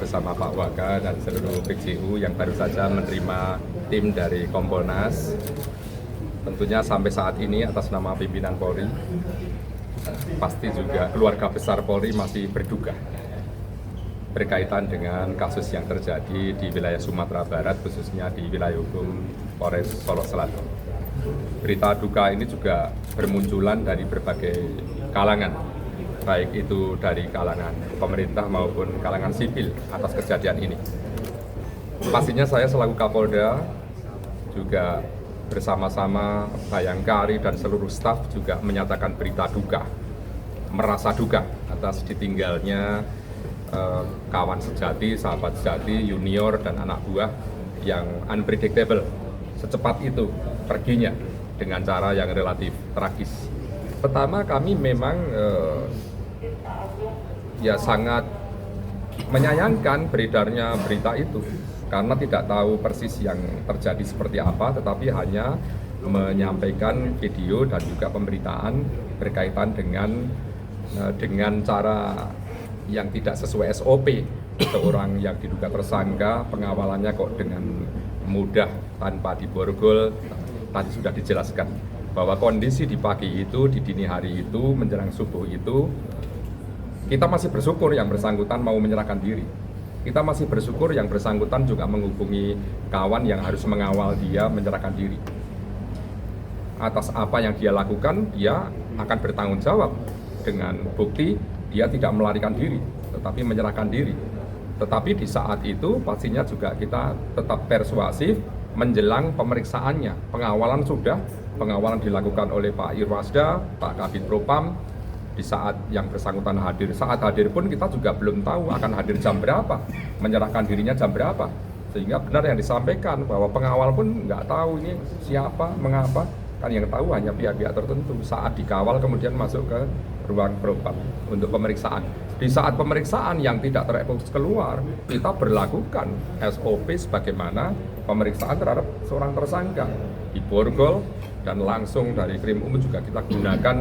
bersama Pak Waka dan seluruh PJU yang baru saja menerima tim dari Kompolnas. Tentunya sampai saat ini atas nama pimpinan Polri, pasti juga keluarga besar Polri masih berduka berkaitan dengan kasus yang terjadi di wilayah Sumatera Barat, khususnya di wilayah hukum Polres Solok Selatan. Berita duka ini juga bermunculan dari berbagai kalangan, baik itu dari kalangan pemerintah maupun kalangan sipil atas kejadian ini. Pastinya saya selaku Kapolda juga bersama-sama Bayangkari dan seluruh staf juga menyatakan berita duka, merasa duka atas ditinggalnya kawan sejati, sahabat sejati, junior dan anak buah yang unpredictable, secepat itu perginya dengan cara yang relatif tragis. Pertama, kami memang sangat menyayangkan beredarnya berita itu karena tidak tahu persis yang terjadi seperti apa, tetapi hanya menyampaikan video dan juga pemberitaan berkaitan dengan cara yang tidak sesuai SOP. Seorang yang diduga tersangka, pengawalannya kok dengan mudah tanpa diborgol. Tadi sudah dijelaskan bahwa kondisi di pagi itu, di dini hari itu, menjelang subuh itu, kita masih bersyukur yang bersangkutan mau menyerahkan diri. Kita masih bersyukur yang bersangkutan juga menghubungi kawan yang harus mengawal dia menyerahkan diri. Atas apa yang dia lakukan, dia akan bertanggung jawab dengan bukti dia tidak melarikan diri, tetapi menyerahkan diri. Tetapi di saat itu pastinya juga kita tetap persuasif menjelang pemeriksaannya. Pengawalan dilakukan oleh Pak Irwasda, Pak Kabid Propam, di saat yang bersangkutan hadir. Saat hadir pun kita juga belum tahu akan hadir jam berapa, menyerahkan dirinya jam berapa. Sehingga benar yang disampaikan bahwa pengawal pun nggak tahu ini siapa, mengapa. Kan yang tahu hanya pihak-pihak tertentu. Saat dikawal kemudian masuk ke ruang propam untuk pemeriksaan. Di saat pemeriksaan yang tidak terekspos keluar, kita berlakukan SOP sebagaimana pemeriksaan terhadap seorang tersangka. Diborgol dan langsung dari Krim Umum juga kita gunakan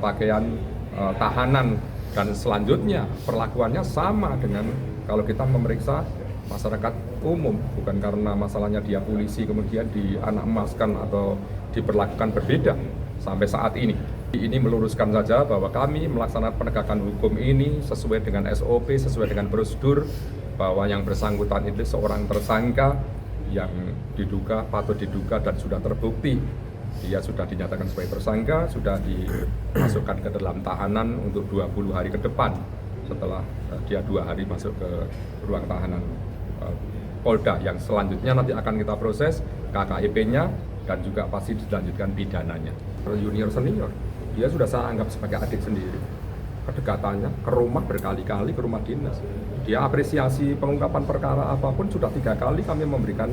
pakaian tahanan, dan selanjutnya perlakuannya sama dengan kalau kita memeriksa masyarakat umum, bukan karena masalahnya dia polisi kemudian dianak-emaskan atau diperlakukan berbeda sampai saat ini. Ini meluruskan saja bahwa kami melaksanakan penegakan hukum ini sesuai dengan SOP, sesuai dengan prosedur, bahwa yang bersangkutan itu seorang tersangka yang patut diduga dan sudah terbukti. Dia sudah dinyatakan sebagai tersangka, sudah dimasukkan ke dalam tahanan untuk 20 hari ke depan setelah dia 2 hari masuk ke ruang tahanan Polda, yang selanjutnya nanti akan kita proses KKIP-nya dan juga pasti dilanjutkan pidananya. Junior senior, dia sudah saya anggap sebagai adik sendiri. Kedekatannya ke rumah berkali-kali, ke rumah dinas. Dia apresiasi pengungkapan perkara apapun, sudah 3 kali kami memberikan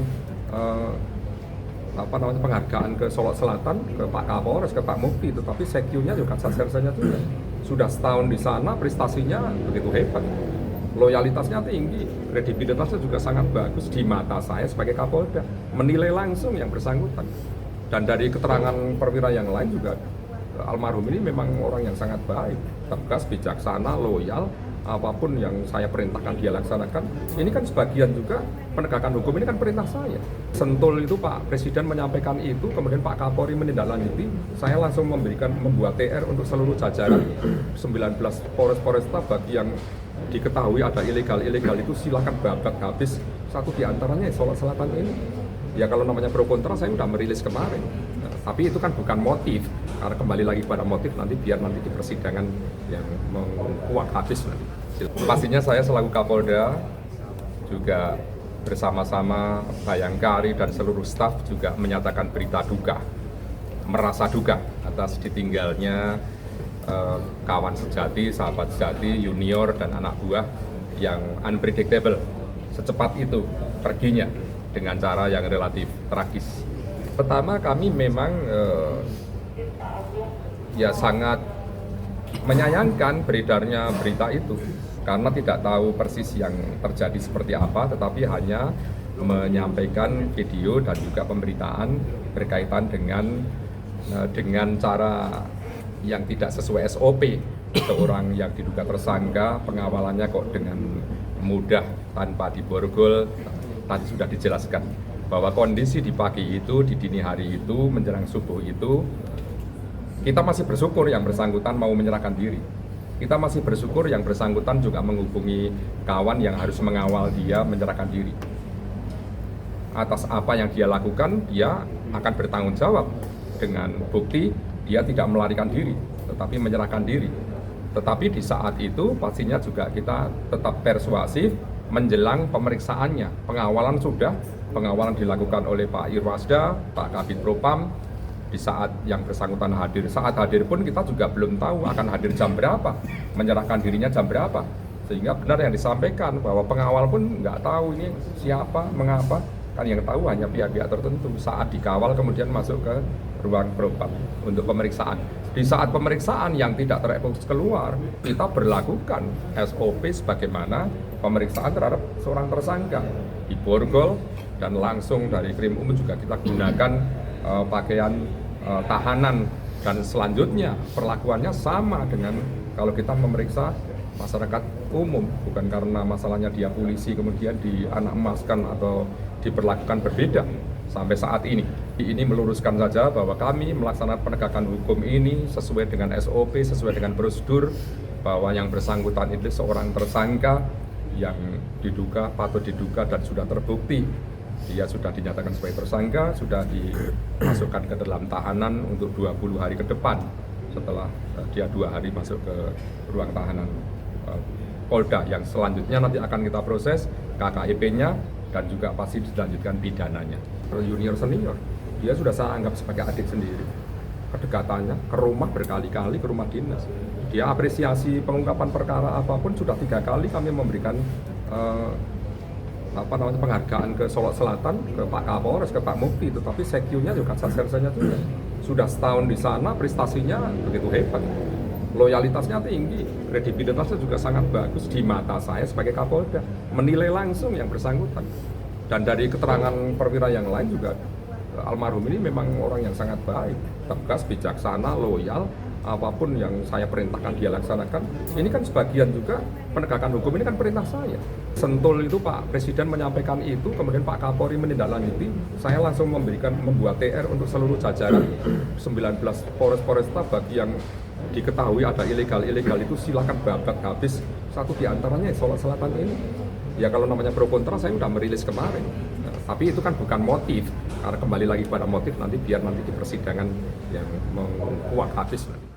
penghargaan ke Solok Selatan, ke Pak Kapolres, ke Pak Mufti, tetapi sekjunya juga sasersanya juga sudah setahun di sana, prestasinya begitu hebat, loyalitasnya tinggi, kredibilitasnya juga sangat bagus di mata saya sebagai Kapolda, menilai langsung yang bersangkutan. Dan dari keterangan perwira yang lain juga, almarhum ini memang orang yang sangat baik, tegas, bijaksana, loyal. Apapun yang saya perintahkan dia laksanakan. Ini kan sebagian juga penegakan hukum ini kan perintah saya. Sentul itu Pak Presiden menyampaikan itu, kemudian Pak Kapolri menindaklanjuti. Saya langsung membuat TR untuk seluruh jajaran 19 Polres-Polresta, bagi yang diketahui ada ilegal itu silakan babat habis. Satu diantaranya Solok Selatan ini. Ya kalau namanya pro kontra saya sudah merilis kemarin. Nah, tapi itu kan bukan motif. Karena kembali lagi kepada motif nanti biar nanti di persidangan yang menguak habis nanti. Pastinya saya selaku Kapolda juga bersama-sama Bayangkari dan seluruh staf juga menyatakan berita duka, merasa duka atas ditinggalnya kawan sejati, sahabat sejati, junior dan anak buah yang unpredictable, secepat itu perginya dengan cara yang relatif tragis. Pertama, kami memang sangat menyayangkan beredarnya berita itu karena tidak tahu persis yang terjadi seperti apa, tetapi hanya menyampaikan video dan juga pemberitaan berkaitan dengan cara yang tidak sesuai SOP. Seorang yang diduga tersangka, pengawalannya kok dengan mudah tanpa diborgol. Tadi sudah dijelaskan bahwa kondisi di pagi itu, di dini hari itu, menjelang subuh itu, kita masih bersyukur yang bersangkutan mau menyerahkan diri. Kita masih bersyukur yang bersangkutan juga menghubungi kawan yang harus mengawal dia menyerahkan diri. Atas apa yang dia lakukan, dia akan bertanggung jawab dengan bukti dia tidak melarikan diri, tetapi menyerahkan diri. Tetapi di saat itu pastinya juga kita tetap persuasif menjelang pemeriksaannya. Pengawalan dilakukan oleh Pak Irwasda, Pak Kabid Propam. Di saat yang bersangkutan hadir, saat hadir pun kita juga belum tahu akan hadir jam berapa, menyerahkan dirinya jam berapa. Sehingga benar yang disampaikan bahwa pengawal pun nggak tahu ini siapa, mengapa. Kan yang tahu hanya pihak-pihak tertentu. Saat dikawal kemudian masuk ke ruang propam untuk pemeriksaan. Di saat pemeriksaan yang tidak terekspos keluar, kita berlakukan SOP sebagaimana pemeriksaan terhadap seorang tersangka. Diborgol dan langsung dari Krim Umum juga kita gunakan pakaian tahanan, dan selanjutnya perlakuannya sama dengan kalau kita memeriksa masyarakat umum, bukan karena masalahnya dia polisi kemudian dianak-emaskan atau diperlakukan berbeda sampai saat ini. Ini meluruskan saja bahwa kami melaksanakan penegakan hukum ini sesuai dengan SOP, sesuai dengan prosedur, bahwa yang bersangkutan itu seorang tersangka yang patut diduga dan sudah terbukti. Dia sudah dinyatakan sebagai tersangka, sudah dimasukkan ke dalam tahanan untuk 20 hari ke depan setelah dia 2 hari masuk ke ruang tahanan Polda, yang selanjutnya nanti akan kita proses KKIP-nya dan juga pasti dilanjutkan pidananya. Junior senior, dia sudah saya anggap sebagai adik sendiri. Kedekatannya ke rumah berkali-kali, ke rumah dinas. Dia apresiasi pengungkapan perkara apapun sudah 3 kali kami memberikan penghargaan ke Solo Selatan, ke Pak Kapolres, ke Pak Mufti, tetapi sekjunya juga sasarannya juga sudah setahun di sana, prestasinya begitu hebat, loyalitasnya tinggi, kredibilitasnya juga sangat bagus di mata saya sebagai Kapolda, menilai langsung yang bersangkutan. Dan dari keterangan perwira yang lain juga almarhum ini memang orang yang sangat baik, tegas, bijaksana, loyal. Apapun yang saya perintahkan dia laksanakan. Ini kan sebagian juga penegakan hukum ini kan perintah saya. Sentul itu Pak Presiden menyampaikan itu, kemudian Pak Kapolri menindaklanjuti. Saya langsung membuat TR untuk seluruh jajaran 19 Polres-Polresta, bagi yang diketahui ada ilegal itu silakan babat habis. Satu diantaranya Solo Selatan ini. Ya kalau namanya pro kontra saya sudah merilis kemarin. Tapi itu kan bukan motif, karena kembali lagi pada motif nanti biar nanti di persidangan yang menguak habis nanti.